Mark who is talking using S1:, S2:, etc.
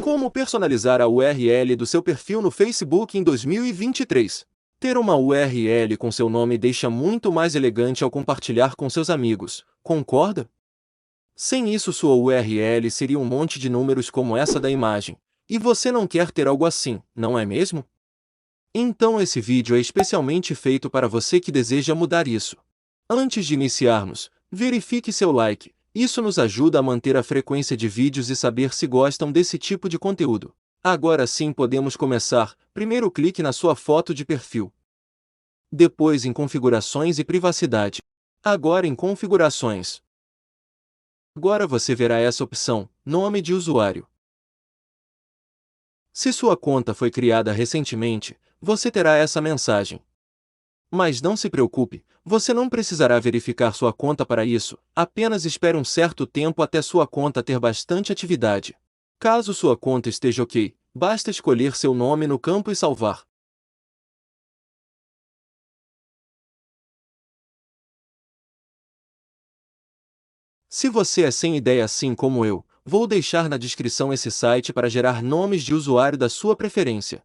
S1: Como personalizar a URL do seu perfil no Facebook em 2023? Ter uma URL com seu nome deixa muito mais elegante ao compartilhar com seus amigos, concorda? Sem isso, sua URL seria um monte de números como essa da imagem. E você não quer ter algo assim, não é mesmo? Então esse vídeo é especialmente feito para você que deseja mudar isso. Antes de iniciarmos, verifique seu like. Isso nos ajuda a manter a frequência de vídeos e saber se gostam desse tipo de conteúdo. Agora sim podemos começar. Primeiro clique na sua foto de perfil. Depois em Configurações e Privacidade. Agora em Configurações. Agora você verá essa opção, Nome de usuário. Se sua conta foi criada recentemente, você terá essa mensagem. Mas não se preocupe, você não precisará verificar sua conta para isso, apenas espere um certo tempo até sua conta ter bastante atividade. Caso sua conta esteja ok, basta escolher seu nome no campo e salvar. Se você é sem ideia assim como eu, vou deixar na descrição esse site para gerar nomes de usuário da sua preferência.